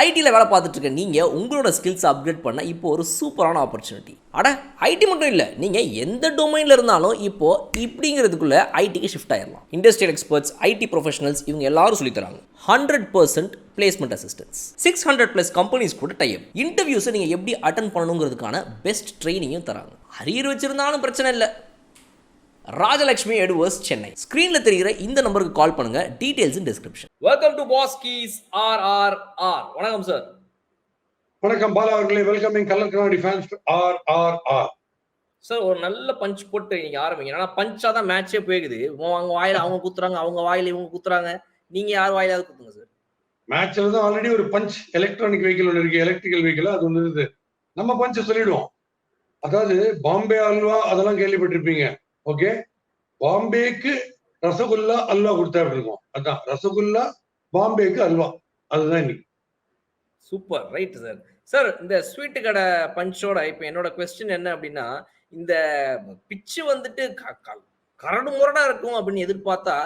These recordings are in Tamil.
ஐடியில் வேலை பார்த்துட்டு இருக்க நீங்கள் உங்களோட ஸ்கில்ஸ் அப்கிரேட் பண்ண இப்போ ஒரு சூப்பரான ஆப்பர்ச்சுனிட்டி. அட ஐடி மட்டும் இல்லை, நீங்கள் எந்த டொமைனில் இருந்தாலும் இப்போது இப்படிங்கிறதுக்குள்ளே ஐடிக்கு ஷிஃப்ட் ஆயிடலாம். இண்டஸ்ட்ரியல் எக்ஸ்பர்ட்ஸ், ஐடி ப்ரொஃபஷனல்ஸ் இவங்க எல்லாரும் சொல்லித்தராங்க. 100% பிளேஸ்மெண்ட் அசிஸ்டன்ஸ், 600+ கம்பெனிஸ் கூட டைப். இன்டர்வியூஸை நீங்கள் எப்படி அட்டன் பண்ணணுங்கிறதுக்கான பெஸ்ட் ட்ரைனிங்கும் தராங்க. அரியர் வச்சிருந்தாலும் பிரச்சனை இல்லை. ராஜலட்சுமி எடுவர்ஸ், சென்னை. ஸ்கிரீன்ல தெரிகிற இந்த நம்பருக்கு கால் பண்ணுங்க. Details in description. Welcome to பாஸ் கீஸ் RRR. வணக்கம் சார். வணக்கம் பாலா அவர்களே. வெல்கமிங் கலர் கண்ணாடி ஃபேன்ஸ் டு RRR. சார் ஒரு நல்ல பஞ்ச் போட்டு நீங்க ஆரம்பிங்க. ஆனா பஞ்சா தான் மேட்சே போகுது. அவங்க வாயில அவங்க குத்துறாங்க, அவங்க வாயில இவங்க குத்துறாங்க. நீங்க யார் வாயிலாவது குத்துங்க சார். மேட்ச்ல தான் ஆல்ரெடி ஒரு பஞ்ச் எலக்ட்ரானிக் வெஹிக்கிள் ஒன்று இருக்கு, எலக்ட்ரிக்கல் வெஹிக்கிள், அது ஒன்று இருக்குது. நம்ம பஞ்ச சொல்லிடுவோம். அதாவது பாம்பே அல்வா அதெல்லாம் கேள்விப்பட்டிருப்பீங்க. ஓகே, பாம்பேக்கு ரசகுல்லா அல்வா கொடுத்தா இருக்கும். அதான் ரசகுல்லா, பாம்பேக்கு அல்வா. அதுதான் இன்னைக்கு. Super, right sir. சார் இந்த ஸ்வீட்டு கடை பஞ்சோட இப்போ என்னோட கொஸ்டின் என்ன அப்படின்னா, இந்த பிச்சு வந்துட்டு கரடு முரடா இருக்கும் அப்படின்னு எதிர்பார்த்தா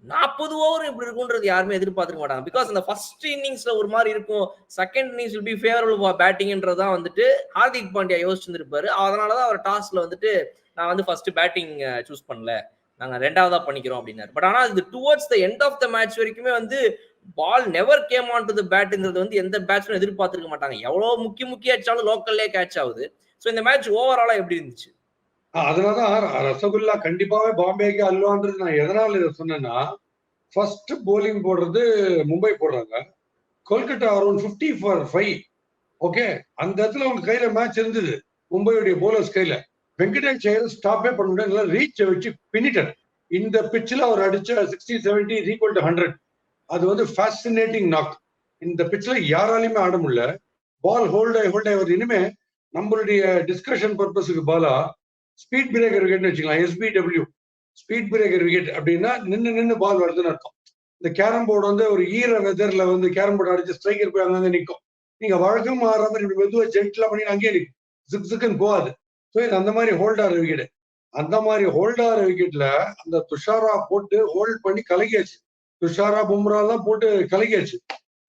40 ஓவர் இப்படி இருக்கும்ன்றது யாருமே எதிர்பார்த்துக்க மாட்டாங்க. பிகாஸ் அந்த ஃபர்ஸ்ட் இன்னிங்ஸ்ல ஒரு மாதிரி இருக்கும், second innings will be favourable for பேட்டிங்ன்றது தான் வந்துட்டு ஹார்திக் பாண்டியா யோசிச்சிருந்திருப்பாரு. அதனாலதான் அவர் டாஸ்ல வந்துட்டு நான் வந்து ஃபர்ஸ்ட் பேட்டிங் சூஸ் பண்ணல, நாங்க ரெண்டாவதா பண்ணிக்கிறோம் அப்படின்னாரு. பட் ஆனா இது towards the end of the match வரைக்குமே வந்து ball never came on to the பேட்ங்கிறது வந்து எந்த பேட்ஸ்மேன் எதிர்பார்த்திருக்க மாட்டாங்க. எவ்வளவு முக்கிய அடிச்சாலும் லோக்கல்லே கேட்ச் ஆகுது. ஸோ இந்த மேட்ச் ஓவராலா எப்படி இருந்துச்சு? அதனாலதான் ரசகுல்லா கண்டிப்பாவே பாம்பேக்கு அல்வான்றது நான் எதனால இதை சொன்னேன்னா, ஃபர்ஸ்ட் போலிங் போடுறது மும்பை போடுறாங்க. Kolkata around 50 for 5. ஓகே, அந்த இடத்துல அவங்க கையில மேட்ச் இருந்தது, மும்பையுடைய போலர்ஸ் கையில. வெங்கடேஷ் ஐயர் ஸ்டாப்பே பண்ண முடியாது, நல்லா ரீச்சை வச்சு பின்னிட்டார். இந்த பிச்சில் அவர் அடிச்ச 60-70 is equal to 100. அது வந்து ஃபேசினேட்டிங் நாக். இந்த பிச்சில் யாராலையுமே ஆட முடியல. பால் ஹோல்ட் ஆகி வருது. இனிமே நம்மளுடைய டிஸ்கஷன் பர்பஸுக்கு பாலா ஸ்பீட் பிரேக்கர் விக்கெட்னு வச்சுக்கலாம். SBW, ஸ்பீட் பிரேக்கர் விக்கெட் அப்படின்னா நின்று பால் வருதுன்னு அர்த்தம். இந்த கேரம் போர்டு வந்து ஒரு ஈர வெதர்ல வந்து கேரம் போர்டு அடிச்சு ஸ்ட்ரைக்கர் போய் அங்கே நிற்கும். நீங்க வழக்கம் மாற மாதிரி இப்படி மெதுவா ஜென்ட்ல பண்ணி அங்கேயே நிற்கும், சிக்ஸுக்குன்னு போகாது. ஸோ இது அந்த மாதிரி ஹோல்டார் விக்கெட். அந்த மாதிரி ஹோல்டார் விக்கெட்ல அந்த துஷாரா போட்டு ஹோல்ட் பண்ணி கலக்கியாச்சு. துஷாரா பும்ரா எல்லாம் போட்டு கலக்கியாச்சு.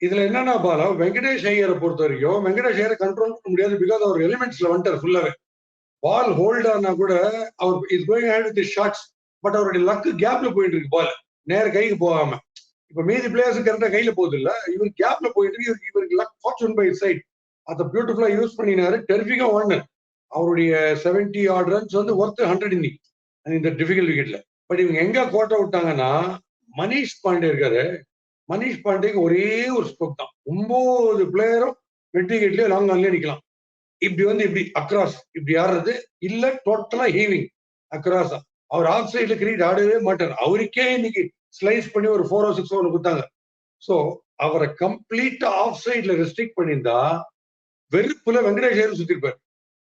இதுல என்னன்னா பாலா, வெங்கடேஷ் ஐயரை பொறுத்த வரைக்கும் வெங்கடேஷ் ஐயரை கண்ட்ரோல் பண்ண முடியாது. பிகாஸ் அவர் எலிமெண்ட்ஸ்ல வந்துட்டார் ஃபுல்லாவே. பால் ஹோல்ட் ஆனா கூட அவர் is going ahead with shots. But அவருடைய லக்கு கேப்ல போயிட்டு இருக்கு. பால் நேர கைக்கு போகாம. இப்ப மீதி பிளேயர்ஸ் கரெக்டா கையில போகுது இல்ல, இவர் கேப்ல போயிட்டு இருக்கு. இவருக்கு லக் ஃபார்ச்சூன் பை சைட். அதை பியூட்டிஃபுல்லா யூஸ் பண்ணினாரு. டெரிஃபிக்கா ஒன்னு அவருடைய 70 odd runs வந்து ஒர்த் 100 இன்னைக்கு இந்த டிஃபிகல்ட் விக்கெட்ல. பட் இவங்க எங்க கோட்டை விட்டாங்கன்னா, மனிஷ் பாண்டே இருக்காரு. மனிஷ் பாண்டேக்கு ஒரே ஒரு ஸ்ட்ரோக் தான். 9 பிளேயரும் மிட் விக்கெட்லயே லாங் ஆன்லயே நிக்கலாம். இப்படி வந்து இப்படி அக்ராஸ் இப்படி ஆடுறது இல்ல, டோட்டலா ஹீவிங் அக்ராஸ். அவர் ஆஃப் சைட்ல கிரிக்கெட் ஆடவே மாட்டார். அவருக்கே இன்னைக்கு ஸ்லைஸ் பண்ணி ஒரு 4 or 6 ஒன்று கொடுத்தாங்க. ஸோ அவரை கம்ப்ளீட்டா ஆஃப் சைட்ல ரெஸ்ட்ரிக்ட் பண்ணியிருந்தா வெறுப்புல வெங்கடேஷ் ஐயர் சுத்திருப்பார்.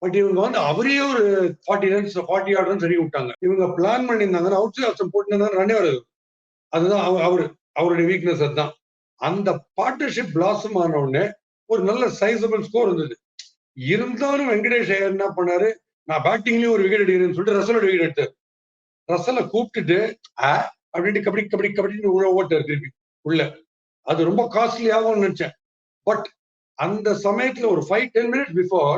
பட் இவங்க வந்து அவரே ஒரு 40 odd runs அடி விட்டாங்க. இவங்க பிளான் பண்ணியிருந்தாங்கன்னா அவுட் சைட் ஆப்ஷன் போட்டு ரன்னே வருது. அதுதான் அவருடைய வீக்னஸ். அதுதான் அந்த பார்ட்னர்ஷிப் பிளாசம் ஆன உடனே ஒரு நல்ல சைசபிள் ஸ்கோர் இருந்தது. இருந்தாலும் வெங்கடேஷ் ஐயர் என்ன பண்ணாரு, நான் பேட்டிங்லயும் ஒரு விக்கெட் எடுக்கிறேன்னு சொல்லிட்டு ரசலோட விக்கெட் எடுத்தார். ரசலை கூப்பிட்டுட்டு அப்படின்ட்டு கபடி ஓட்டார் திருப்பி உள்ள. அது ரொம்ப காஸ்ட்லி ஆகும்னு நினைச்சேன். பட் அந்த சமயத்துல ஒரு 5-10 minutes பிஃபோர்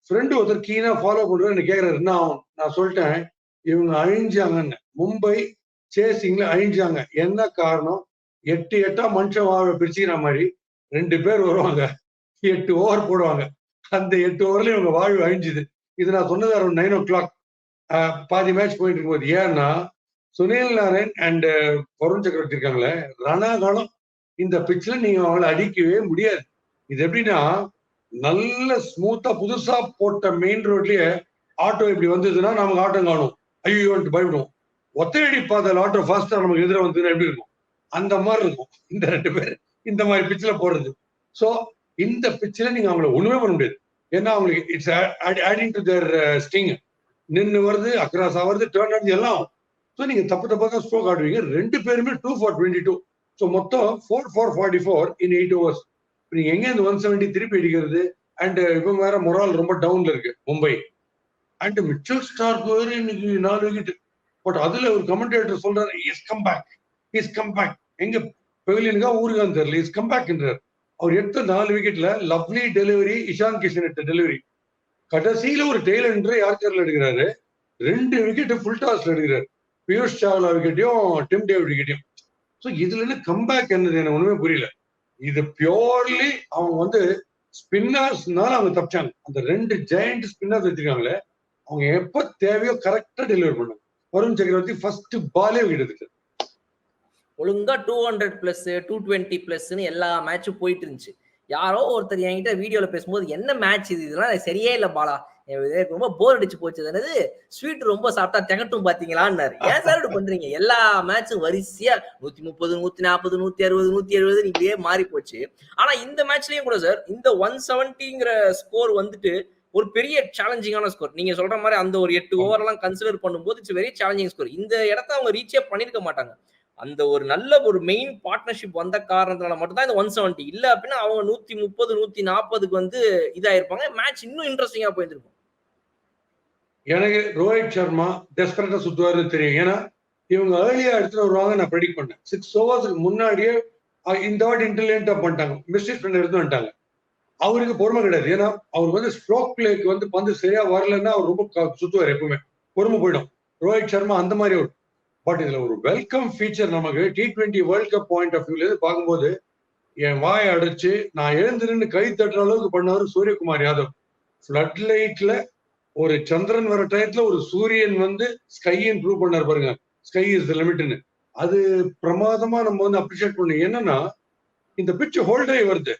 ஃப்ரெண்டு ஒருத்தர் கீனா ஃபாலோ பண்றாரு. என்ன கேட்கறாரு, என்ன ஆகும்? நான் சொல்லிட்டேன், இவங்க அழிஞ்சாங்கன்னு. மும்பை சேசிங்ல அழிஞ்சாங்க. என்ன காரணம்? 8 மனுஷன் பிரிச்சுக்கிற மாதிரி 2 பேர் வருவாங்க, 8 ஓவர் போடுவாங்க. அந்த 8 ஓவர்ல இவங்க வாழ்வு அழிஞ்சுது. இது நான் சொன்னது அரௌண்ட் 9 o'clock. பாதி மேட்ச் போயிட்டு இருக்கும்போது. ஏன்னா சுனில் நாராயண் அண்ட் வருண் சக்கரவர்த்தி இருக்காங்களே, ரணகாலம் இந்த பிட்ச்ல நீங்க அவங்களை அடிக்கவே முடியாது. இது எப்படின்னா, நல்ல ஸ்மூத்தா புதுசா போட்ட மெயின் ரோட்லயே ஆட்டோ இப்படி வந்ததுன்னா நமக்கு ஆட்டம் காணும், ஐயோன்ட்டு பயப்படுவோம். ஒத்தையடி பாதையில் ஆட்டோ ஃபாஸ்டா நமக்கு எதிர வந்ததுன்னா எப்படி இருக்கும்? அந்த மாதிரி இருக்கும் இந்த 2 பேர் இந்த மாதிரி பிட்ச்ல போடுறது. ஸோ இந்த பிட்ச்ல நீங்க அவங்களை ஒண்ணுமே பண்ண முடியாது. ஏன்னா அவங்களுக்கு it's adding to their sting. நின்று வருது, அக்ராஸ் ஆகுறது, டேர்ன் ஆகுது எல்லாம். ஸோ நீங்க தப்பா தான் ஸ்ட்ரோக் ஆடுவீங்க. 2 பேருமே 2 for 22. ஸோ மொத்தம் 4 for 44 in 8 overs. நீங்க எங்க இந்த 170 திருப்பி அடிக்கிறது? அண்ட் இவங்க வேற மொரால் ரொம்ப டவுன்ல இருக்கு மும்பை. அண்ட் மிச்சல் ஸ்டார்க் வேற இன்னைக்கு 4 விக்கெட். பட் அதுல ஒரு கமெண்டேட்டர் சொல்றாரு, இஸ் கம் பேக். எங்க பெவிலியனுக்கா ஊருக்கான்னு தெரியல, இஸ் கம் பேக்ன்றார். அவர் எடுத்த 4 விக்கெட்ல லவ்லி டெலிவரி, இஷான் கிஷன் எடுத்த டெலிவரி. கடைசியில ஒரு டெய்ல் என்று யார்கர்ல எடுக்கிறாரு. 2 விக்கெட் ஃபுல் டாஸ்ல எடுக்கிறாரு. பியூஷ் சாவ்லா விக்கெட்டையும் டிம் டேவிட் விக்கெட்டையும். சோ இதுல இருந்து கம்பேக் என்னது எனக்கு ஒண்ணுமே புரியல. இது பியோர்லி அவங்க வந்து ஸ்பின்னர்ஸ்னால அவங்க தப்பிச்சாங்க. அந்த 2 ஜெயண்ட் ஸ்பின்னர்ஸ் வச்சிருக்காங்களே, அவங்க எப்ப தேவையோ கரெக்டா டெலிவரி பண்ணாங்க. வருண் சக்கரவர்த்தி ஃபர்ஸ்ட் பாலே விக்கெட் எடுத்தாரு. ஒழுங்கா 200 பிளஸ் 220 பிளஸ்ன்னு எல்லா மேட்சும் போயிட்டு இருந்துச்சு. யாரோ ஒருத்தர் என்கிட்ட வீடியோல பேசும்போது என்ன மேட்ச் இது, இதெல்லாம் சரியே இல்ல பாலா, எனக்கு ரொம்ப போர் அடிச்சு போச்சு, என்னது ஸ்வீட் ரொம்ப சாப்பிட்டா திகட்டும் பாத்தீங்களான்னாரு. ஏன் சார் இப்படி பண்றீங்க? எல்லா மேட்சும் வரிசையா 130 140 160 170 இப்படியே மாறி போச்சு. ஆனா இந்த மேட்ச்லயும் கூட சார் இந்த 170ங்கிற ஸ்கோர் வந்துட்டு ஒரு பெரிய சேலஞ்சிங்கான ஸ்கோர். நீங்க சொல்ற மாதிரி அந்த ஒரு 8 ஓவர் எல்லாம் கன்சிடர் பண்ணும்போது இட்ஸ் வெரி சேலஞ்சிங் ஸ்கோர். இந்த இடத்த அவங்க ரீச்சே பண்ணிருக்க மாட்டாங்க. அந்த ஒரு நல்ல ஒரு மெயின் பார்ட்னர்ஷிப் வந்த காரணத்தினால மட்டும் தான் இந்த 170. இல்ல அப்படின்னா அவங்க 130 140க்கு வந்து இதாயிருப்பாங்க. மேட்ச் இன்னும் இன்ட்ரெஸ்டிங்கா போயிருக்கும். எனக்கு ரோஹித் சர்மா டெஸ்பரேட்டா சுத்துவாருன்னு தெரியும். ஏன்னா இவங்க ஏர்லியா எடுத்துட்டு வருவாங்க நான் ப்ரெடிக்ட் பண்ணேன். 6 ஓவர்ஸ்க்கு முன்னாடியே இந்த வாட்டி இன்டெலிஜென்ட்டா பண்ணிட்டாங்க. மிஸ்டேக் பண்ண எடுத்து வந்துட்டாங்க. அவருக்கு பொறுமை கிடையாது. ஏன்னா அவருக்கு வந்து ஸ்ட்ரோக் பிளேக்கு வந்து பந்து சரியா வரலன்னா அவர் ரொம்ப சுத்துவார். எப்பவுமே பொறுமை போயிடும். ரோஹித் சர்மா அந்த மாதிரி ஒரு பட் இதுல ஒரு வெல்கம் ஃபீச்சர் நமக்கு T20 world cup point of வியூல இருந்து பார்க்கும்போது என் வாயை அடைச்சு நான் எழுந்திருந்து கை தட்டுற அளவுக்கு பண்ணவர் சூரியகுமார் யாதவ். ஃபிளட் லைட்ல ஒரு சந்திரன் வர டயத்துல ஒரு சூரியன் வந்து ஸ்கையின் ப்ரூவ் பண்ணார் பாருங்க. ஸ்கை இஸ் த லிமிட்னு. அது பிரமாதமா நம்ம வந்து அப்ரிஷியேட் பண்ணணும். என்னன்னா இந்த பிட்ச் ஹோல்டே வருது.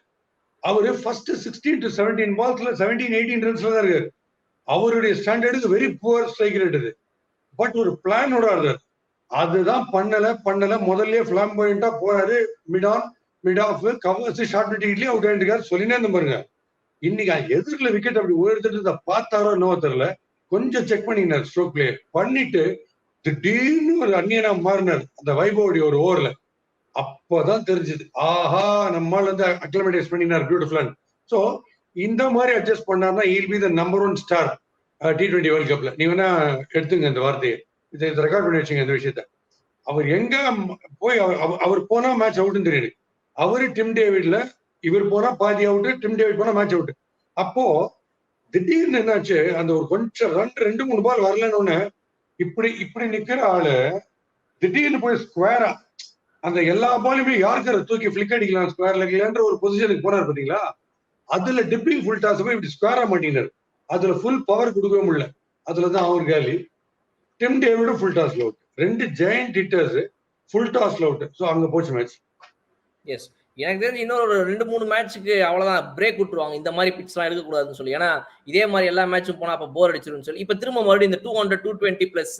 அவரு ஃபர்ஸ்ட் 16 to 17 பால்ஸ்ல 17 18 ரன்ஸ்ல தான் இருக்காரு. அவருடைய ஸ்டாண்டர்டுக்கு வெரி புவர் ஸ்ட்ரைக் ரேட் இது. பட் ஒரு பிளானோட ஆடுறாரு. அதுதான் பண்ணல முதல்ல ஃபிளாம்பொயண்டா போறாரு. மிட் ஆஃப் கவர்ஸ் ஷார்ட் விக்கெட்லயே அவுட் ஆயிட்டு சொல்லினே இருந்த பாருங்க. இன்னைக்கு எதிர்ல விக்கெட் அப்படி உயர்த்துட்டு பார்த்தாரோ என்னவோ தெரியல. கொஞ்சம் செக் பண்ணினார் ஸ்ட்ரோக் பிளே பண்ணிட்டு திடீர்னு ஒரு அந்நியனா மாறினார் அந்த வைபவோடைய ஒரு ஓவர்ல. அப்பதான் தெரிஞ்சது ஆஹா நம்மால வந்து அக்ளமேடைஸ் பண்ணினார் பியூட்டிஃபுல். சோ இந்த மாதிரி அட்ஜஸ்ட் பண்ணார்னா he'll be the number 1 star T20 world கப்ல. நீ வேணா எடுத்துங்க இந்த வார்த்தையை, இதை ரெக்கார்ட் பண்ணி வச்சுங்க இந்த விஷயத்த. அவர் எங்க போய் அவர் போனா மேட்ச் அவுட்னு தெரியுது. அவரு டிம் டேவிட்ல, இவர் போனா பாதி அவுட், டிம் டேவிட் போனா மேட்ச் அவுட். அப்போ திடீர்னு என்னாச்சு, அந்த ஒரு கொஞ்சம் ரன் 2-3 பால் வரலன்னு இப்படி நிக்கிற ஆளு திடீர்னு போய் ஸ்கொயரா அந்த எல்லா பாலுமே யாருக்கிற தூக்கி பிளிக் அடிக்கலாம் ஸ்கொயர் லெக்லன்ற ஒரு பொசிஷனுக்கு போனார் பாத்தீங்களா. அதுல டிப்பிங் ஃபுல் டாஸ் போய் இப்படி ஸ்கொயரா மாட்டினார். அதுல ஃபுல் பவர் கொடுக்கவே முடியல. அதுலதான் அவர் காலி. டிம் டேவிடும் ஃபுல் டாஸ்ல அவுட். 2 ஜெயண்ட் ஹிட்டர்ஸ் ஃபுல் டாஸ்ல அவுட். சோ அங்க போச்சு மேட்ச். எஸ், எனக்கு தெரிஞ்சு இன்னொரு 2-3 மேட்ச்சுக்கு அவ்வளவுதான் பிரேக் விட்டுருவாங்க. இந்த மாதிரி பிட்ச் எல்லாம் எடுக்கக்கூடாதுன்னு சொல்லி. ஏன்னா இதே மாதிரி எல்லா மேட்சும் போனா அப்ப போர் அடிச்சிருன்னு சொல்லி இப்ப திரும்ப மறுபடியும் இந்த 200 220 பிளஸ்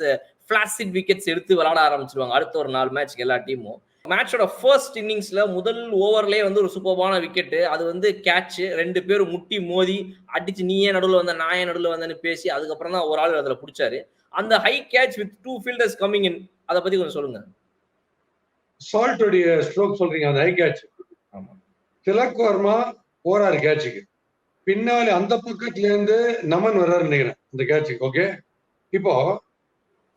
பிளாசிட் விக்கெட்ஸ் எடுத்து விளையாட ஆரம்பிச்சிருவாங்க அடுத்த ஒரு 4 மேட்ச்க்கு எல்லா டீமும். மேட்சோட ஃபர்ஸ்ட் இன்னிங்ஸ்ல முதல் ஓவர்லயே வந்து ஒரு சூப்பர்பான விக்கெட். அது வந்து கேட்ச். 2 பேரும் முட்டி மோதி அடிச்சு நீயே நடுவில் வந்த நாயே நடுவில் வந்தன்னு பேசி அதுக்கப்புறம் தான் ஒரு ஆள் அதுல பிடிச்சாரு. அந்த high catch with 2 fielders coming in, அதை பத்தி கொஞ்சம் சொல்லுங்க. சால்ட்டோடைய ஸ்ட்ரோக் சொல்றீங்க, அந்த ஹை கேட்ச். திலக் வர்மா போறாரு கேட்சுக்கு. பின்னாலே அந்த பக்கத்துல இருந்து நமன் வர்றாரு நினைக்கிறேன் இந்த கேட்சுக்கு. ஓகே, இப்போ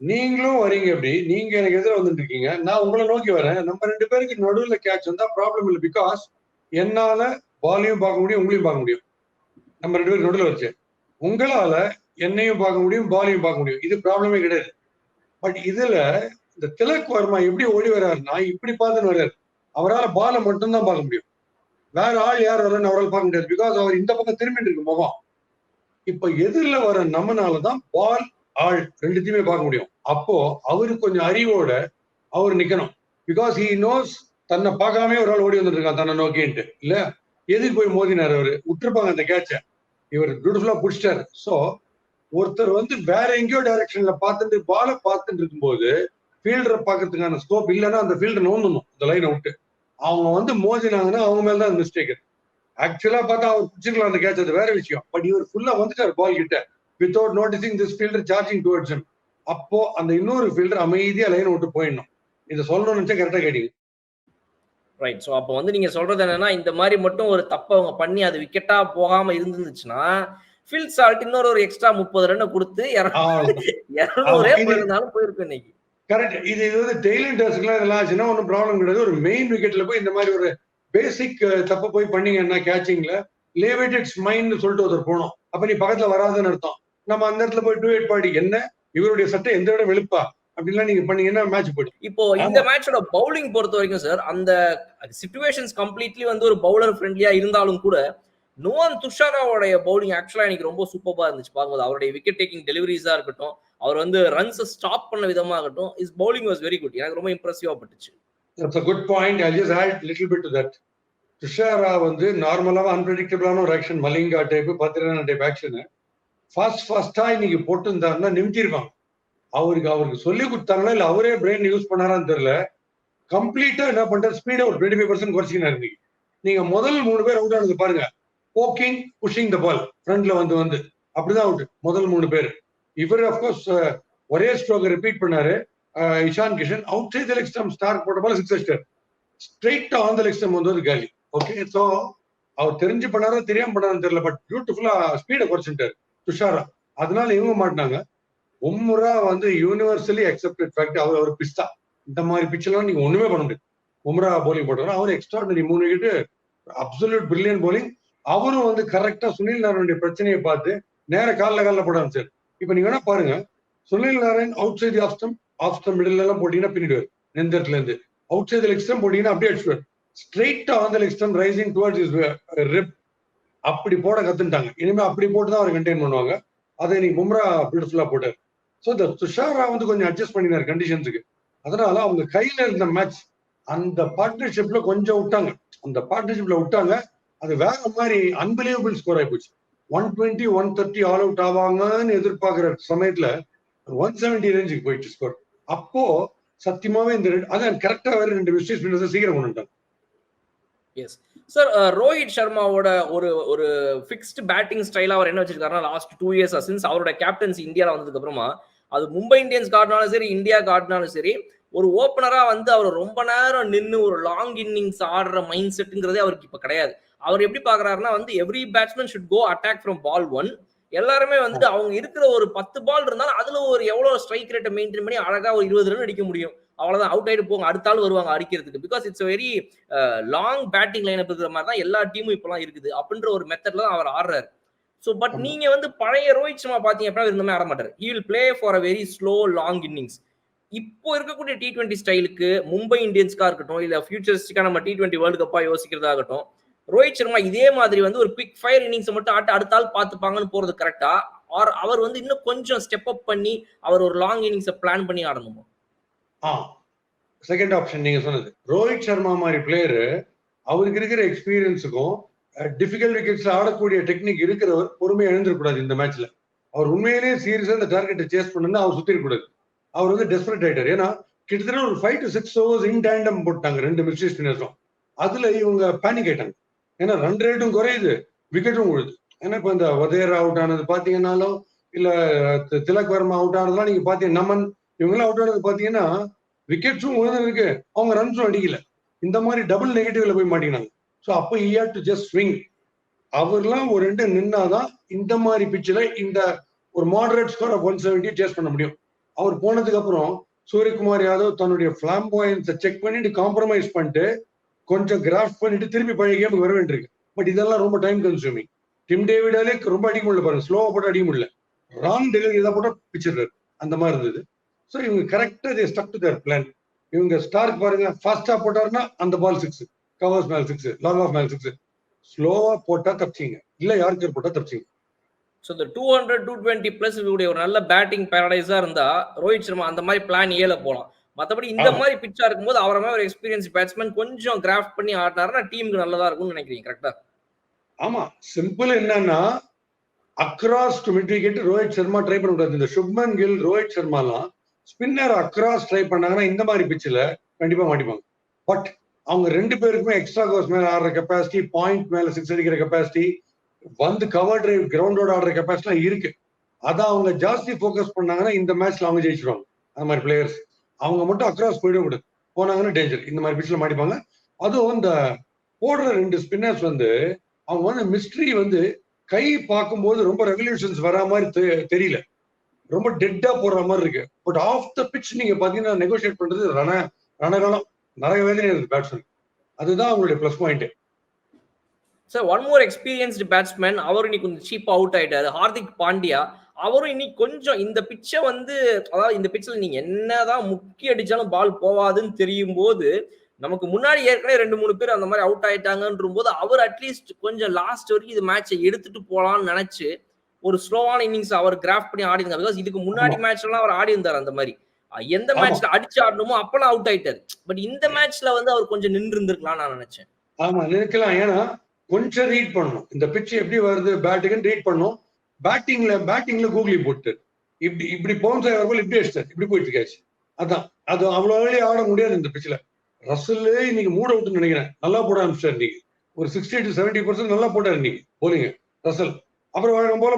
நீங்களும் வரீங்க, எப்படி நீங்க எனக்கு எதிர வந்துட்டு இருக்கீங்க, நான் உங்களை நோக்கி வரேன். நம்ம 2 பேருக்கு நடுவில் கேட்ச் வந்தா ப்ராப்ளம் இல்லை. பிகாஸ் என்னால பாலையும் பார்க்க முடியும், உங்களையும் பார்க்க முடியும். நம்ம 2 பேருக்கு நடுவில் வச்சு உங்களால என்னையும் பார்க்க முடியும், பாலையும் பார்க்க முடியும். இது ப்ராப்ளமே கிடையாது. பட் இதுல இந்த திலக் வர்மா எப்படி ஓடி வர்றாருன்னா இப்படி பார்த்துன்னு வர்றாரு. அவரால் பாலை மட்டும்தான் பார்க்க முடியும். வேற ஆள் யார் வரன்னு அவரால் பார்க்க முடியாது. பிகாஸ் அவர் இந்த பக்கம் திரும்பிட்டு இருக்கு முகம். இப்ப எதிரில் வர நம்மனாலதான் பால் ஆள் 2த்தையுமே பார்க்க முடியும். அப்போ அவரு கொஞ்சம் அறிவோட அவர் நிக்கணும். பிகாஸ் ஹி நோஸ் தன்னை பார்க்காம ஒரு ஆள் ஓடி வந்துட்டு இருக்கான் தன்னை நோக்கின்ட்டு. இல்ல எதுக்கு போய் மோதினார் அவரு, விட்டுருப்பாங்க அந்த கேட்ச. இவர் பியூட்டிஃபுல்லா புடிச்சிட்டாரு. சோ ஒருத்தர் வந்து வேற எங்கேயோ டைரக்ஷன்ல பார்த்துட்டு பாலை பார்த்துட்டு இருக்கும்போது ஃபீல்டரை பார்க்கறதுக்கான ஸ்கோப் இல்லைன்னா அந்த ஃபீல்டர் நோந்தணும் இந்த லைனை விட்டு. அவங்க வந்து மோதினாங்கன்னா அவங்க மேலதான் மிஸ்டேக். ஆக்சுவலா பார்த்தா அவர் பிடிச்சிருக்கலாம் அந்த கேட்ச், அது வேற விஷயம். பட் இவர் ஃபுல்லா வந்துட்டார் பால் கிட்ட without noticing this fielder charging towards him. அப்போ அந்த இன்னொரு ஃபீல்டர் அமைதியா லைன் விட்டு போயிடணும். இதை சொல்லணும்னு நினைச்சா கரெக்டா கேட்டீங்க. ரைட். ஸோ அப்போ வந்து நீங்க சொல்றது என்னன்னா இந்த மாதிரி மட்டும் ஒரு தப்பை அவங்க பண்ணி அது விக்கெட்டா போகாம இருந்துச்சுன்னா ஃபில் சால்ட் இன்னொரு ஒரு எக்ஸ்ட்ரா 30 ரன் கொடுத்து 200 போயிருந்தாலும் போயிருக்கும் இன்னைக்கு. கரெக்ட். இது வந்து டெய்லி டெஸ்ட்லாம் இதெல்லாம் ஆச்சுன்னா ஒன்றும் ப்ராப்ளம் கிடையாது. ஒரு மெயின் விக்கெட்ல போய் இந்த மாதிரி ஒரு பேசிக் தப்பு போய் பண்ணீங்கன்னா கேட்சிங்ல லேவ் இட்ஸ் மைண்ட் சொல்லிட்டு ஒருத்தர் போனோம். அப்ப நீ பக்கத்துல வராதுன்னு அர்த்தம். நம்ம அந்த இடத்துல போய் 2-8 பாடி என்ன இவருடைய சட்டை எந்த விட வெளுப்பா அப்படின்லாம் நீங்க பண்ணீங்கன்னா மேட்ச் போயிடும். இப்போ இந்த மேட்சோட பவுலிங் பொறுத்த வரைக்கும் சார், அந்த சிச்சுவேஷன்ஸ் கம்ப்ளீட்லி வந்து ஒரு பவுலர் ஃப்ரெண்ட்லியா இருந்தாலும் கூட நுவான் துஷாராவோட பவுலிங் ஆக்சுவலா எனக்கு ரொம்ப சூப்பரா இருந்துச்சு பார்க்கும்போது. அவருடைய விக்கெட் டேக்கிங் டெலிவரிஸா இருக்கட்டும், அவர் வந்து ரன்ஸ் ஸ்டாப் பண்ண விதமாகட்டும், is bowling was very good. எனக்கு ரொம்ப இம்ப்ரெசிவா பட்டுச்சு. That's a good point. I'll just add little bit to that. Dushara வந்து நார்மலாக அன்பிரடிக்டபிளான ஒரு action, Malinga type, Pathirana type action ஃபாஸ்டா இன்னைக்கு போட்டுருந்தாருன்னா நிமித்திருப்பாங்க. அவருக்கு சொல்லி கொடுத்தாங்களா இல்ல அவரே பிரெயின் யூஸ் பண்ணாரான்னு தெரியல. கம்ப்ளீட்டா என்ன பண்றாரு, ஸ்பீடா ஒரு 25% குறைச்சிக்கினாரு. இன்னைக்கு நீங்க முதல் 3 பேர் அவுட் ஆனது பாருங்க. போக்கிங், புஷிங் த பால், ஃப்ரண்ட்ல வந்து அப்படிதான் அவுட் முதல் 3 பேர். இவர் அப்கோர்ஸ் ஒரே ஸ்ட்ரோக்கை ரிப்பீட் பண்ணாரு. Ishan Kishan outside leg stump start போட்ட பால் 6 அடிச்சார். ஸ்ட்ரெயிட்டா ஆன் த லெக் ஸ்டம்ப் வந்து காலி. ஓகே, சோ அவர் தெரிஞ்சு பண்ணாரோ தெரியாம பண்ணாருன்னு தெரியல, பட் பியூட்டிஃபுல்லா ஸ்பீடை குறைச்சிட்டாரு துஷாரா. அதனால இவங்க மாட்டினாங்க. உம்ரா வந்து யூனிவர்சலி அக்செப்டட் ஃபேக்ட். அவர் பிஸ்தா. இந்த மாதிரி பிச்செல்லாம் நீங்க ஒண்ணுமே பண்ண முடியாது. உம்ரா போலிங் போட்டாரு. அவர் extraordinary 3 wicket, absolute brilliant bowling. அவரும் வந்து கரெக்டா சுனில் நாராயணுடைய பிரச்சனையை பார்த்து நேர காலில் போட ஆரம்பிச்சார். இப்ப நீங்க வேணா பாருங்க, Sunil Narine outside off stump middle எல்லாம் போட்டீங்கன்னா பின்னிடுவார். நெந்தத்துல இருந்து அவுட் சைட் லெக் ஸ்டம்ப் போட்டீங்கன்னா அப்படியே அடிச்சுவார். ஸ்ட்ரெயிட்டா on leg stump rising towards is rib. அப்படி போட கத்துட்டாங்க. இனிமே அப்படி போட்டு தான் அவர் கண்டெயின் பண்ணுவாங்க. அதை இன்னைக்கு பும்ரா பியூட்டிஃபுல்லா போட்டார். ஸோ இந்த துஷாரா வந்து கொஞ்சம் அட்ஜஸ்ட் பண்ணினார் கண்டிஷன்ஸுக்கு. அதனால அவங்க கையில இருந்த மேட்ச் அந்த பார்ட்னர்ஷிப்ல கொஞ்சம் விட்டாங்க. அது வேற மாதிரி அன்பிலீவபிள் ஸ்கோர் ஆகி போச்சு. 120, 130 ஆல் அவுட் ஆவாங்கன்னு எதிர்பார்க்கிற சமயத்துல 170 ரேஞ்சுக்கு போயிடுச்சு ஸ்கோர். அப்போ சத்தியமாவே இந்த அதான் கரெக்டா வேற 2 விஸ்டேஜ் ஸ்பின்னர்ஸ் சீக்கிரம் கொண்டுட்டாங்க. எஸ் சார், ரோஹித் சர்மாவோட ஒரு ஃபிக்ஸ்டு பேட்டிங் ஸ்டைலா அவர் என்ன வச்சிருக்காருன்னா லாஸ்ட் 2 இயர்ஸ் சின்ஸ் அவரோட கேப்டன்சி இந்தியாவில் வந்ததுக்கு அப்புறமா, அது மும்பை இந்தியன்ஸ் காட்டினாலும் சரி, இந்தியா காட்டினாலும் சரி, ஒரு ஓப்பனரா வந்து அவர் ரொம்ப நேரம் நின்று ஒரு லாங் இன்னிங்ஸ் ஆடுற மைண்ட் செட்டுங்கிறதே அவருக்கு இப்ப கிடையாது. அவர் எப்படி பாக்குறாருன்னா வந்து every batsman should go attack from ball 1. எல்லாருமே வந்துட்டு அவங்க இருக்கிற ஒரு 10 பால் இருந்தாலும் அதுல ஒரு எவ்வளவு ஸ்ட்ரைக் ரேட்டை மெயின்டைன் பண்ணி அழகா ஒரு 20 ரன் அடிக்க முடியும். அவ்வளவுதான், அவுட் ஆயிட்டு போங்க, அடுத்த ஆள் வருவாங்க அடிக்கிறதுக்கு. Because it's very long batting lineup இருக்கிற மாதிரி தான் எல்லா டீமும் இப்பெல்லாம் இருக்குது அப்படின்ற ஒரு மெத்தட்ல தான் அவர் ஆடுறாரு. ஸோ பட் நீங்க வந்து பழைய ரோஹித் சர்மா பாத்தீங்க அப்படின்னா இந்த மாதிரி ஆட மாட்டாரு. He will play for a very slow long innings. இப்போ இருக்கக்கூடிய T20 ஸ்டைலுக்கு மும்பை இந்தியன்ஸ்க்கா இருக்கட்டும், இல்ல ஃபியூச்சரிஸ்டிக்கா நம்ம T20 வேர்ல்டு கப்பா யோசிக்கிறதாகட்டும், ரோஹித் சர்மா இதே மாதிரி வந்து ஒரு குவிக் ஃபயர் இன்னிங்ஸ் மட்டும் அடுத்த ஆள் பார்த்துப்பாங்கன்னு போறது கரெக்டா, ஆர் அவர் வந்து இன்னும் கொஞ்சம் ஸ்டெப் அப் பண்ணி அவர் ஒரு லாங் இன்னிங்ஸை பிளான் பண்ணி ஆடணுமா? செகண்ட் ஆப்ஷன் நீங்க சொன்னது. ரோஹித் சர்மா மாதிரி பிளேயரு அவருக்கு இருக்கிற எக்ஸ்பீரியன்ஸுக்கும் டிஃபிகல்ட் விக்கெட்ஸ்ல ஆடக்கூடிய டெக்னிக் இருக்கிறவர் பொறுமையா எழுந்திருக்கூடாது இந்த மேட்ச்ல. அவர் உண்மையிலேயே சீரியஸா இந்த டார்கெட்டை சேஸ் பண்ணா அவர் சுத்திரக்கூடாது. அவர் வந்து டெஸ்பரேட் ஆயிட்டார். ஏன்னா கிட்டத்தட்ட ஒரு 5 to 6 overs இன் டேண்டம் போட்டாங்க 2 மிஸ்டேக் ஸ்பின்னர்ஸும். அதுல இவங்க பேனிக் ஆயிட்டாங்க. ஏன்னா ரன் ரேட்டும் குறையுது, விக்கெட்டும் விழுது. ஏன்னா இப்ப இந்த வதேரா அவுட் ஆனது பாத்தீங்கன்னாலும், இல்ல திலக் வர்மா அவுட் ஆனதுலாம் நீங்க பாத்தீங்கன்னா, நமன் இவங்கெல்லாம் அவுட் ஆனது பாத்தீங்கன்னா விக்கெட்ஸும் விழுந்திருக்கு, அவங்க ரன்ஸும் அடிக்கல. இந்த மாதிரி டபுள் நெகட்டிவ்ல போய் மாட்டினாங்க. ஸோ அப்போ he had to just swing. அவர்லாம் ஒரு 2 நின்னாதான் இந்த மாதிரி பிச்சில் இந்த ஒரு மாடரேட் ஸ்கோர் ஆஃப் 170 சேஸ் பண்ண முடியும். அவர் போனதுக்கு அப்புறம் சூரியகுமார் யாதவ் தன்னுடைய ஃபிளாம்போயன்ஸை செக் பண்ணிட்டு காம்ப்ரமைஸ் பண்ணிட்டு கொஞ்சம் கிராஃப்ட் பண்ணிட்டு திருப்பி பழைய கேமுக்கு வர வேண்டியிருக்கு. பட் இதெல்லாம் ரொம்ப டைம் கன்சூமிங். டிம் டேவிடாலே ரொம்ப அடிக்க முடியல பாருங்க, ஸ்லோவா போட்டு அடிக்க முடியல, ராங் டெலிவரி தான் போட்டா பிச்சிடுறாரு, அந்த மாதிரி இருந்தது. ஸோ இவங்க கரெக்டா இதை ஸ்டக் டு தேர் பிளான். இவங்க ஸ்டார்க் பாருங்க, ஃபாஸ்டா போட்டாருன்னா அந்த பால் 6, கவர்ஸ் மேல் 6, லாங் ஆஃப் மேல் 6, ஸ்லோவா போட்டா தப்பிச்சிங்க, இல்ல யாருக்கு போட்டா தப்பிச்சிங்க. ஸோ இந்த 200, 220 பிளஸ் ஒரு நல்ல பேட்டிங் பேரடைஸா இருந்தா ரோஹித் சர்மா அந்த மாதிரி பிளான் ஏல போலாம். மற்றபடி இந்த மாதிரி பிச்சா இருக்கும்போது அவரை மாதிரி ஒரு எக்ஸ்பீரியன்ஸ் பேட்ஸ்மேன் கொஞ்சம் கிராஃப்ட் பண்ணி ஆடினாருன்னா டீமுக்கு நல்லதா இருக்கும்னு நினைக்கிறீங்க, கரெக்டா? ஆமா, சிம்பிள் என்னன்னா across to mid wicket Rohit Sharma try பண்ண கூடாது. இந்த சுப்மன் கில், ரோஹித் சர்மாலாம் ஸ்பின்னர் அக்ராஸ் ட்ரை பண்ணாங்கன்னா இந்த மாதிரி பிச்சில் கண்டிப்பா மாட்டிப்பாங்க. பட் அவங்க 2 பேருக்குமே எக்ஸ்ட்ரா கோர்ஸ் மேல ஆடுற கெப்பாசிட்டி, பாயிண்ட் மேல 6 அடிக்கிற கெப்பாசிட்டி, வந்து கவர் டிரைவ் கிரவுண்டோட ஆடுற கெப்பாசிட்டிலாம் இருக்கு. அதான் அவங்க ஜாஸ்தி ஃபோக்கஸ் பண்ணாங்கன்னா இந்த மேட்ச்ல அவங்க ஜெயிச்சிருவாங்க. அந்த மாதிரி பிளேயர்ஸ் அவங்க மட்டும் அக்ராஸ் போயிட கூடாது, போனாங்கன்னா டேஞ்சர், இந்த மாதிரி பிச்சில் மாட்டிப்பாங்க. அதுவும் இந்த போடுற 2 ஸ்பின்னர்ஸ் வந்து அவங்க வந்து மிஸ்ட்ரி வந்து கை பார்க்கும்போது ரொம்ப ரெவல்யூஷன்ஸ் வரா மாதிரி தெரியல, ரொம்ப டெட்டா போடுற மாதிரி இருக்கு. பட் ஆஃப் த பிச் நீங்க பாத்தீங்கன்னா நெகோசியேட் பண்றது ரணகாலம், நிறைய வேதனை இருக்கு பேட்ஸ்மேன். அதுதான் அவங்களுடைய plus point. Sir one more experienced batsman, அவரும் இன்னைக்கு கொஞ்சம் சீப்பா அவுட் ஆயிட்டாரு. ஹார்திக் பாண்டியா அவரும் இன்னைக்கு கொஞ்சம் இந்த பிட்சை வந்து, அதாவது இந்த பிட்ச்ல நீங்க என்னதான் முக்கி அடிச்சாலும் பால் போவாதுன்னு தெரியும் போது, நமக்கு முன்னாடி ஏற்கனவே 2-3 பேர் அந்த மாதிரி அவுட் ஆயிட்டாங்கன்ற போது, அவர் அட்லீஸ்ட் கொஞ்சம் லாஸ்ட் வரைக்கும் இது மேட்சை எடுத்துட்டு போலாம்னு நினைச்சு ஒரு ஸ்லோவான இன்னிங்ஸ் அவர் கிராஃப்ட் பண்ணி ஆடி இருந்தார். பிகாஸ் இதுக்கு முன்னாடி மேட்ச்லாம் அவர் ஆடி இருந்தார் அந்த மாதிரி. எந்த மேட்ச்ல அடிச்சு ஆடணுமோ அப்பெல்லாம் அவுட் ஆயிட்டாரு. பட் இந்த மேட்ச்ல வந்து அவர் கொஞ்சம் நின்று இருந்திருக்கலாம் நான் நினைச்சேன். ஆமா நினைக்கலாம். ஏன்னா கொஞ்சம் ரீட் பண்ணணும். இந்த பிட்ச் எப்படி வருது பேட்டுக்குன்னு ரீட் பண்ணும். பேட்டிங்ல கூகுளி போட்டு இப்படி பவுன்ஸ் ஆகிறப்போ இப்படி அடிச்சார், இப்படி போயிட்டு இருக்காச்சு. அதான் அது அவ்வளவு ஆட முடியாது இந்த பிட்ச்ல. ரசல் இன்னைக்கு மூட் அவுட்னு நினைக்கிறேன். நல்லா போட ஆரம்பிச்சார் இன்னைக்கு. ஒரு 60 to 70% நல்லா போட்டார் இன்னைக்கு போலிங்க ரசல். அப்புறம் வழக்கம் போல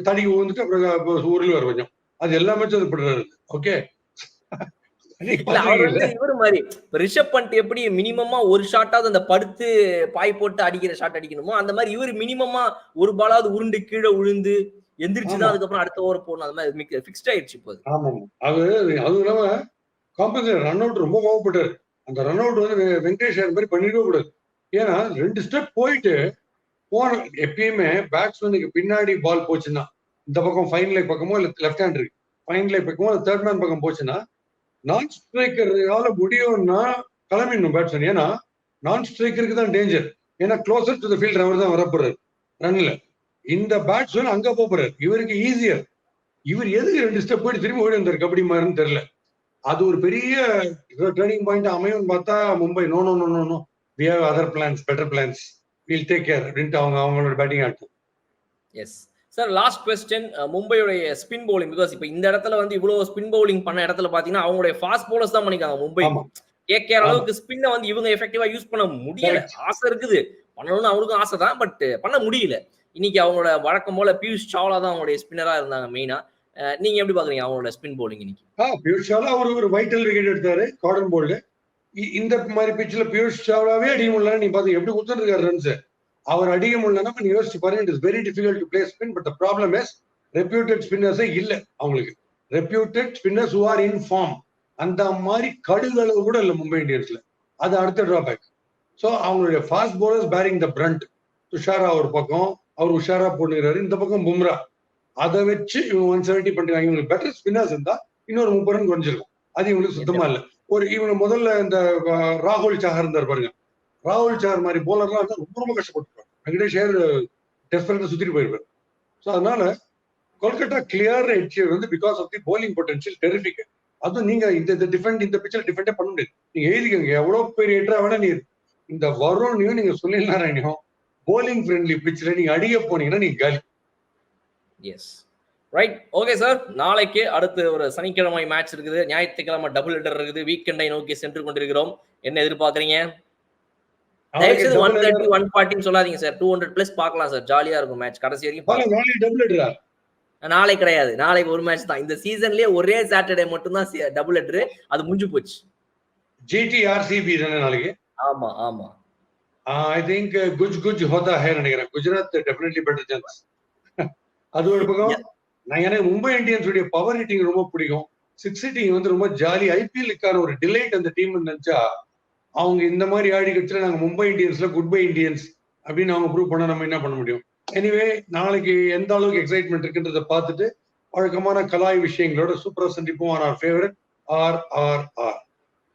தடி வந்துட்டு அப்புறம் ஊரில் வர கொஞ்சம் அது எல்லாமே பண்றாரு. ஓகே இவரு மாதிரி ரிஷப் பண்ட் எப்படி மினிமமா ஒரு ஷாட்டாவது அந்த படுத்து பாய் போட்டு அடிக்கிற ஷாட் அடிக்கணுமோ, அந்த மாதிரி இவர் மினிமமா ஒரு பாலாவது உருண்டு கீழே விழுந்து எந்திரிச்சுதான் அதுக்கப்புறம் அடுத்த ஓவர் போகணும். அந்த மாதிரி ஃபிக்ஸ்ட் ஆயிடுச்சு இப்போ. ஆமா அது இல்லாம காம்பன்சேட் ரன் அவுட் ரொம்ப கோவப்பட்டாரு. அந்த ரன் அவுட் வந்து வெங்கடேஷ் மாதிரி பண்ணிடவே கூடாது. ஏன்னா 2 ஸ்டெப் போயிட்டு போன எப்பயுமே பேட்ஸ்மேனுக்கு பின்னாடி பால் போச்சுன்னா, இந்த பக்கம் ஃபைன் லைக் பக்கமோ இல்ல லெஃப்ட் ஹேண்ட் இருக்கு, ஃபைன் லைக் பக்கமோ இல்ல தேர்ட் மேன் பக்கம் போச்சுன்னா நான் ஸ்ட்ரைக்கரால முடியும்னா கிளம்பிடணும் பேட்ஸ்மேன். ஏன்னா நான் ஸ்ட்ரைக்கருக்கு தான் டேஞ்சர். ஏன்னா க்ளோசர் டு த ஃபீல்டர் அவர் தான் வரப்போறாரு ரன்ல. இந்த பேட்ஸ்மேன் அங்க போறாரு, இவருக்கு ஈஸியர். இவர் எதுக்கு 2 ஸ்டெப் போயிட்டு திரும்பி ஓடி வந்தாரு கபடி மாதிரின்னு தெரியல. அது ஒரு பெரிய டர்னிங் பாயிண்ட் அமையும் பார்த்தா Mumbai no no no no no we have other plans, better plans, will take care அப்படின்ட்டு அவங்களோட பேட்டிங் ஆட்டும். Yes sir, last question. மும்பையுடைய ஸ்பின் பவுலிங், பிகாஸ் இப்போ இந்த இடத்துல வந்து இவ்வளவு ஸ்பின் பவுலிங் பண்ண இடத்துல பாத்தீங்கன்னா அவங்களுடைய ஃபாஸ்ட் பவுலர்ஸ் தான் பண்ணிக்காங்க மும்பை. கேகேஆர் அளவுக்கு ஸ்பின்னை வந்து இவங்க எஃபெக்டிவா யூஸ் பண்ண முடியல. ஆசை இருக்குது, பண்ணணும்னு அவங்களுக்கும் ஆசை தான், பட் பண்ண முடியல. இன்னைக்கு அவங்களோட வழக்கம் போல பியூஷ் சாவ்லா தான் அவங்களுடைய ஸ்பின்னரா இருந்தாங்க மெயினா. நீங்க எப்படி பாக்குறீங்க அவங்களோட ஸ்பின் பவுலிங் இன்னைக்கு? பியூஷ் சாவ்லா ஒரு வைட்டல் விக்கெட் எடுத்தாரு கார்டன் போல்டு. இந்த மாதிரி பிட்ச்ல பியூஷ் சாவ்லாவே அடிக்க முடியல. நீ பாத்து எப்படி கொடுத்துட்டு இருக்காரு ரன்ஸ். அவர் அடிக்க முடியலன்னா நீ யோசிச்சு பாருங்க. It is very difficult to play spin. But the problem is reputed ஸ்பின்னர்ஸே இல்ல அவங்களுக்கு. Reputed spinners who are in form அந்த மாதிரி கடுகளவு கூட இல்ல மும்பை இந்தியன்ஸ்ல. அது அடுத்த டிராபேக். ஸோ அவங்களுடைய fast bowlers bearing the front. Thushara ஒரு பக்கம் அவர் உஷாரா போட்டுக்கிறாரு, இந்த பக்கம் பும்ரா. அதை வச்சு இவங்க 170 பண்ணிருக்காங்க. இவங்களுக்கு பெட்டர் ஸ்பின்னர்ஸ் இருந்தா இன்னொரு 30 ரன் குறைஞ்சிருக்கும். அது இவங்களுக்கு சுத்தமா இல்ல. இவங்க முதல்ல இந்த ராகுல் சாஹர் இருந்தார் பாருங்க. ராகுல் சார் மாதிரி போலர்லாம் வந்து ரொம்ப கஷ்டப்பட்டுருப்பாங்க. வெங்கடேஷ் டெஸ்பரேட்டா சுத்திட்டு போயிருப்பாரு. ஸோ அதனால கொல்கத்தா கிளியர் எட்ஜ் வந்து because of the bowling potential terrific. அதுவும் நீங்க இந்த பிட்ச்ல டிஃபெண்டே பண்ண முடியாது. நீங்க எழுதிக்கங்க எவ்வளவு பெரிய எட்ரா வேணா நீ இந்த வருணையும் நீங்க சொல்லிடலாம். போலிங் ஃப்ரெண்ட்லி பிட்ச்ல நீங்க அடிக்க போனீங்கன்னா நீங்க காலி. S right. ஓகே சார், நாளைக்கு அடுத்து ஒரு சனிக்கிழமை மேட்ச் இருக்குது, ஞாயிற்றுக்கிழமை டபுள் ஹெட்டர் இருக்குது. வீக்கெண்டை நோக்கி சென்று கொண்டிருக்கிறோம். என்ன எதிர்பார்க்கறீங்க? 130 140 சொல்லாதீங்க சார். 200 பிளஸ் பார்க்கலாம் சார். ஜாலியா இருக்கும் மேட்ச் கடைசி வரைக்கும். நாளை கிடையாது, நாளைக்கு ஒரு மேட்ச் தான். இந்த சீசன்லயே ஒரே சாட்டர்டே மட்டும் தான் டபுள் ஹெட்டர். அது முடிஞ்சு போச்சு. ஜிடிஆர்சிபி தானே நாளைக்கு? ஆமா ஆமா. ஐ திங்க் குஜ் ஹோதா ஹே நினைக்கிறேன். Gujarat definitely better chance. அது ஒரு பக்கம். எனக்கு மும்பை இந்தியன்ஸ் உடைய பவர் ஹிட்டிங் ரொம்ப பிடிக்கும். 6 ஹிட்டிங் வந்து ரொம்ப ஜாலி. ஐபிஎல்லுக்கான ஒரு டிலைட் அந்த டீம் நினைச்சா அவங்க இந்த மாதிரி ஆடி கட்சியில நாங்க மும்பை இந்தியன்ஸ்ல குட் பை இந்தியன்ஸ் அப்படின்னு அவங்க ப்ரூவ் பண்ண நம்ம என்ன பண்ண முடியும்? எனிவே நாளைக்கு எந்த அளவுக்கு எக்ஸைட்மெண்ட் இருக்குன்றதை பார்த்துட்டு வழக்கமான கலாய் விஷயங்களோட சூப்பரா சந்திப்போம். Our favourite RRR.